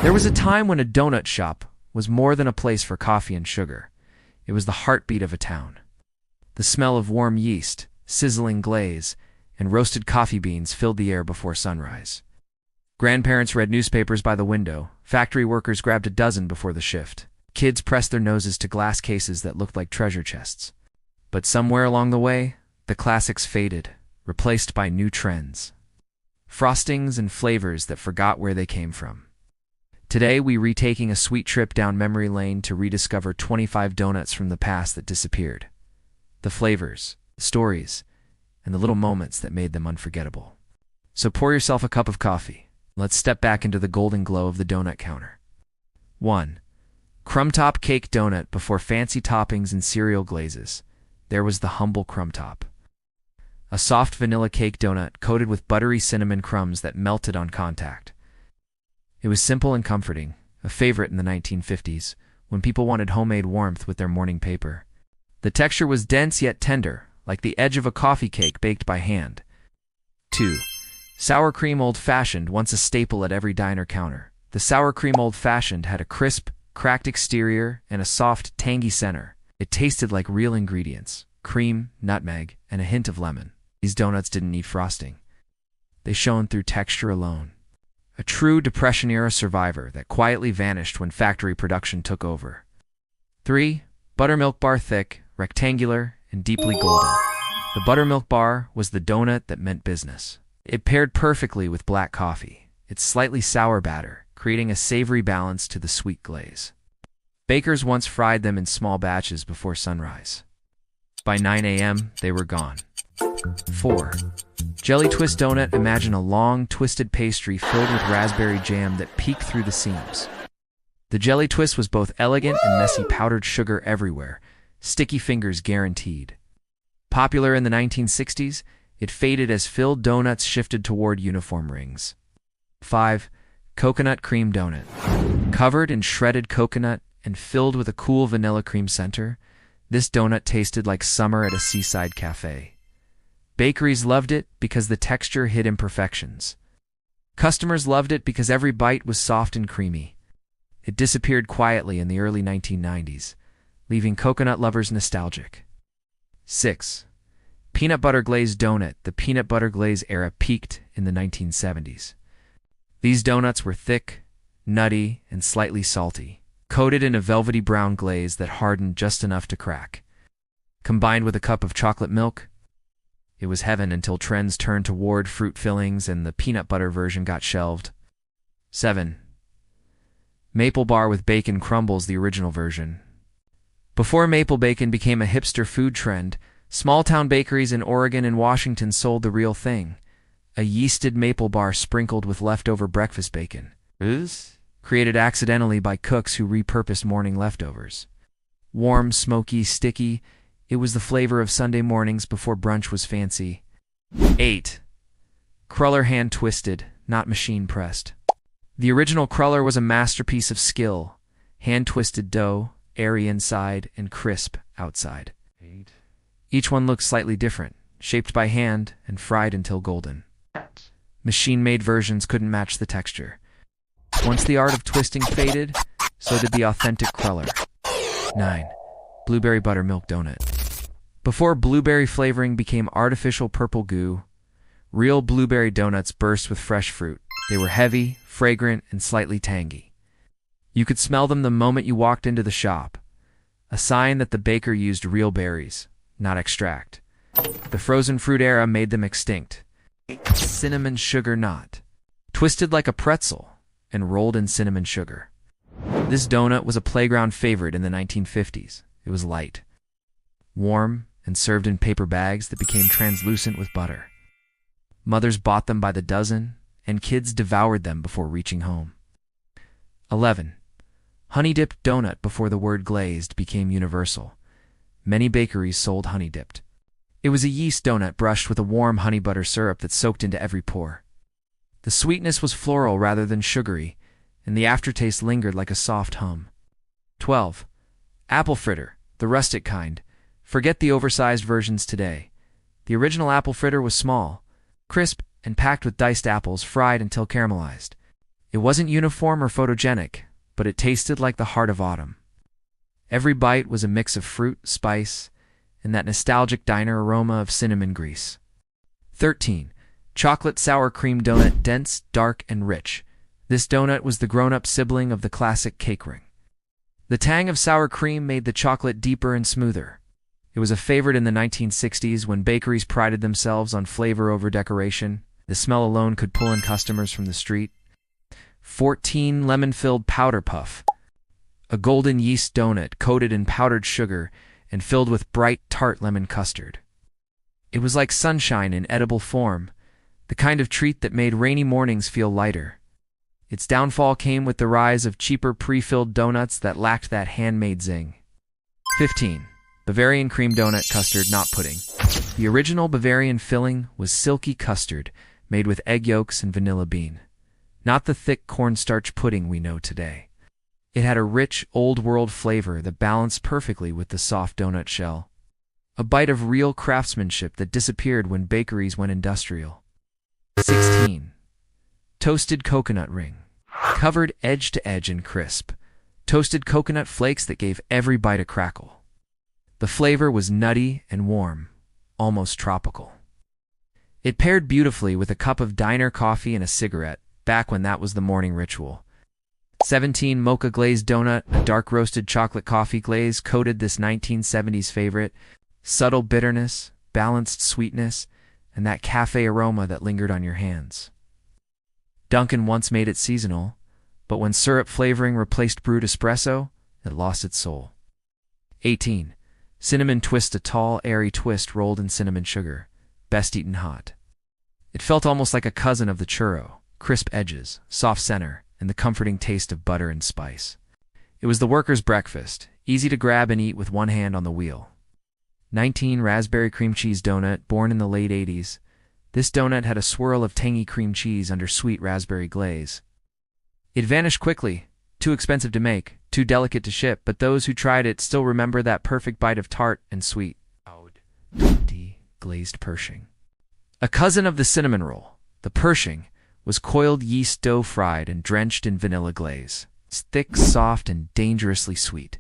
There was a time when a donut shop was more than a place for coffee and sugar. It was the heartbeat of a town. The smell of warm yeast, sizzling glaze, and roasted coffee beans filled the air before sunrise. Grandparents read newspapers by the window. Factory workers grabbed a dozen before the shift. Kids pressed their noses to glass cases that looked like treasure chests. But somewhere along the way, the classics faded, replaced by new trends. Frostings and flavors that forgot where they came from. Today, we're retaking a sweet trip down memory lane to rediscover 25 donuts from the past that disappeared. The flavors, the stories, and the little moments that made them unforgettable. So pour yourself a cup of coffee. Let's step back into the golden glow of the donut counter. 1. Crumb-top cake donut. Before fancy toppings and cereal glazes, there was the humble crumb-top. A soft vanilla cake donut coated with buttery cinnamon crumbs that melted on contact. It was simple and comforting, a favorite in the 1950s, when people wanted homemade warmth with their morning paper. The texture was dense yet tender, like the edge of a coffee cake baked by hand. 2. Sour cream old-fashioned, once a staple at every diner counter. The sour cream old-fashioned had a crisp, cracked exterior and a soft, tangy center. It tasted like real ingredients: cream, nutmeg, and a hint of lemon. These donuts didn't need frosting. They shone through texture alone. A true Depression-era survivor that quietly vanished when factory production took over. 3. Buttermilk bar. Thick, rectangular, and deeply golden. The buttermilk bar was the donut that meant business. It paired perfectly with black coffee, its slightly sour batter creating a savory balance to the sweet glaze. Bakers once fried them in small batches before sunrise. By 9 a.m., they were gone. 4. Jelly twist donut. Imagine a long, twisted pastry filled with raspberry jam that peeked through the seams. The jelly twist was both elegant and messy, powdered sugar everywhere, sticky fingers guaranteed. Popular in the 1960s, it faded as filled donuts shifted toward uniform rings. 5. Coconut cream donut. Covered in shredded coconut and filled with a cool vanilla cream center, this donut tasted like summer at a seaside cafe. Bakeries loved it because the texture hid imperfections. Customers loved it because every bite was soft and creamy. It disappeared quietly in the early 1990s, leaving coconut lovers nostalgic. 6. Peanut butter glazed donut. The peanut butter glaze era peaked in the 1970s. These donuts were thick, nutty, and slightly salty, coated in a velvety brown glaze that hardened just enough to crack. Combined with a cup of chocolate milk, it was heaven until trends turned toward fruit fillings and the peanut butter version got shelved. 7. Maple bar with bacon crumbles. The original version. Before maple bacon became a hipster food trend, small-town bakeries in Oregon and Washington sold the real thing: a yeasted maple bar sprinkled with leftover breakfast bacon. Created accidentally by cooks who repurposed morning leftovers. Warm, smoky, sticky, it was the flavor of Sunday mornings before brunch was fancy. 8. Cruller hand twisted, not machine pressed. The original cruller was a masterpiece of skill: hand-twisted dough, airy inside and crisp outside. 8. Each one looked slightly different, shaped by hand and fried until golden. Machine-made versions couldn't match the texture. Once the art of twisting faded, so did the authentic cruller. 9. Blueberry buttermilk donut. Before blueberry flavoring became artificial purple goo, real blueberry donuts burst with fresh fruit. They were heavy, fragrant, and slightly tangy. You could smell them the moment you walked into the shop, a sign that the baker used real berries, not extract. The frozen fruit era made them extinct. Cinnamon sugar knot. Twisted like a pretzel and rolled in cinnamon sugar. This donut was a playground favorite in the 1950s. It was light, warm, and served in paper bags that became translucent with butter. Mothers bought them by the dozen, and kids devoured them before reaching home. 11. Honey-dipped donut. Before the word glazed became universal, many bakeries sold honey-dipped. It was a yeast donut brushed with a warm honey butter syrup that soaked into every pore. The sweetness was floral rather than sugary, and the aftertaste lingered like a soft hum. 12. Apple fritter, the rustic kind. Forget the oversized versions today. The original apple fritter was small, crisp, and packed with diced apples fried until caramelized. It wasn't uniform or photogenic, but it tasted like the heart of autumn. Every bite was a mix of fruit, spice, and that nostalgic diner aroma of cinnamon grease. 13. Chocolate sour cream donut, dense, dark, and rich. This donut was the grown-up sibling of the classic cake ring. The tang of sour cream made the chocolate deeper and smoother. It was a favorite in the 1960s when bakeries prided themselves on flavor over decoration. The smell alone could pull in customers from the street. 14. Lemon-filled powder puff. A golden yeast donut coated in powdered sugar and filled with bright, tart lemon custard. It was like sunshine in edible form, the kind of treat that made rainy mornings feel lighter. Its downfall came with the rise of cheaper pre-filled donuts that lacked that handmade zing. 15. Bavarian cream donut custard, not pudding. The original Bavarian filling was silky custard made with egg yolks and vanilla bean, not the thick cornstarch pudding we know today. It had a rich, old-world flavor that balanced perfectly with the soft donut shell. A bite of real craftsmanship that disappeared when bakeries went industrial. 16. Toasted coconut ring. Covered edge to edge and crisp. Toasted coconut flakes that gave every bite a crackle. The flavor was nutty and warm, almost tropical. It paired beautifully with a cup of diner coffee and a cigarette, back when that was the morning ritual. 17. Mocha glazed donut. A dark roasted chocolate coffee glaze coated this 1970s favorite. Subtle bitterness, balanced sweetness, and that cafe aroma that lingered on your hands. Dunkin' once made it seasonal, but when syrup flavoring replaced brewed espresso, it lost its soul. 18. Cinnamon twist. A tall, airy twist rolled in cinnamon sugar, best eaten hot. It felt almost like a cousin of the churro, crisp edges, soft center, and the comforting taste of butter and spice. It was the worker's breakfast, easy to grab and eat with one hand on the wheel. 19. Raspberry cream cheese donut. Born in the late 80s, this donut had a swirl of tangy cream cheese under sweet raspberry glaze. It vanished quickly, too expensive to make, too delicate to ship, but those who tried it still remember that perfect bite of tart and sweet. Glazed Pershing. A cousin of the cinnamon roll, the Pershing was coiled yeast dough fried and drenched in vanilla glaze. It's thick, soft, and dangerously sweet.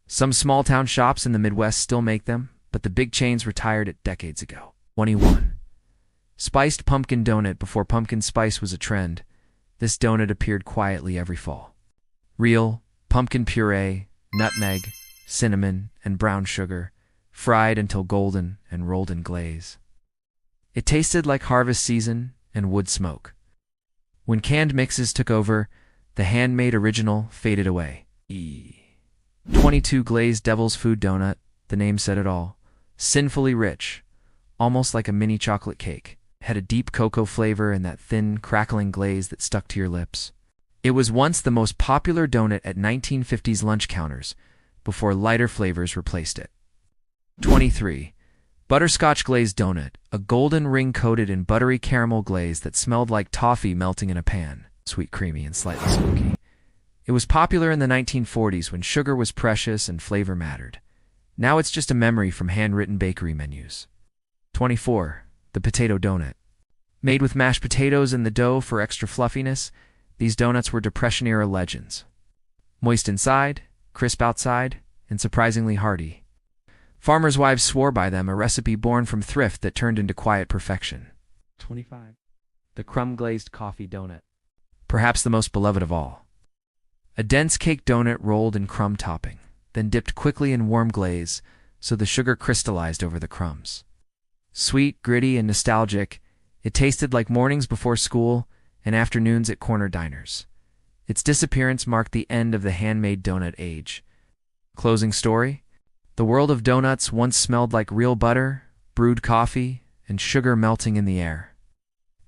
Some small-town shops in the Midwest still make them, but the big chains retired it decades ago. 21. Spiced pumpkin donut. Before pumpkin spice was a trend, this donut appeared quietly every fall. Real pumpkin puree, nutmeg, cinnamon, and brown sugar, fried until golden and rolled in glaze. It tasted like harvest season and wood smoke. When canned mixes took over, the handmade original faded away. 22. Glazed devil's food donut. The name said it all. Sinfully rich, almost like a mini chocolate cake. It had a deep cocoa flavor and that thin, crackling glaze that stuck to your lips. It was once the most popular donut at 1950s lunch counters, before lighter flavors replaced it. 23. Butterscotch glazed donut. A golden ring coated in buttery caramel glaze that smelled like toffee melting in a pan. Sweet, creamy, and slightly smoky. It was popular in the 1940s when sugar was precious and flavor mattered. Now it's just a memory from handwritten bakery menus. 24. The potato donut. Made with mashed potatoes in the dough for extra fluffiness, these donuts were Depression-era legends. Moist inside, crisp outside, and surprisingly hearty. Farmers' wives swore by them, a recipe born from thrift that turned into quiet perfection. 25. The crumb-glazed coffee donut. Perhaps the most beloved of all. A dense cake donut rolled in crumb topping, then dipped quickly in warm glaze so the sugar crystallized over the crumbs. Sweet, gritty, and nostalgic, it tasted like mornings before school and afternoons at corner diners. Its disappearance marked the end of the handmade donut age. Closing story? The world of donuts once smelled like real butter, brewed coffee, and sugar melting in the air.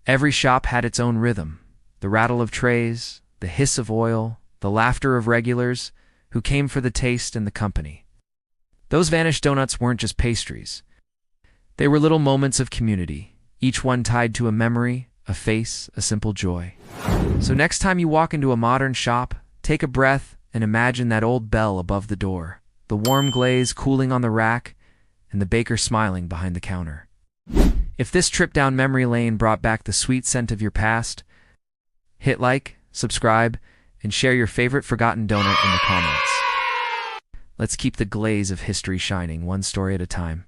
Every shop had its own rhythm, the rattle of trays, the hiss of oil, the laughter of regulars who came for the taste and the company. Those vanished donuts weren't just pastries. They were little moments of community, each one tied to a memory, a face, a simple joy. So next time you walk into a modern shop, take a breath and imagine that old bell above the door, the warm glaze cooling on the rack, and the baker smiling behind the counter. If this trip down memory lane brought back the sweet scent of your past, hit like, subscribe, and share your favorite forgotten donut in the comments. Let's keep the glaze of history shining, one story at a time.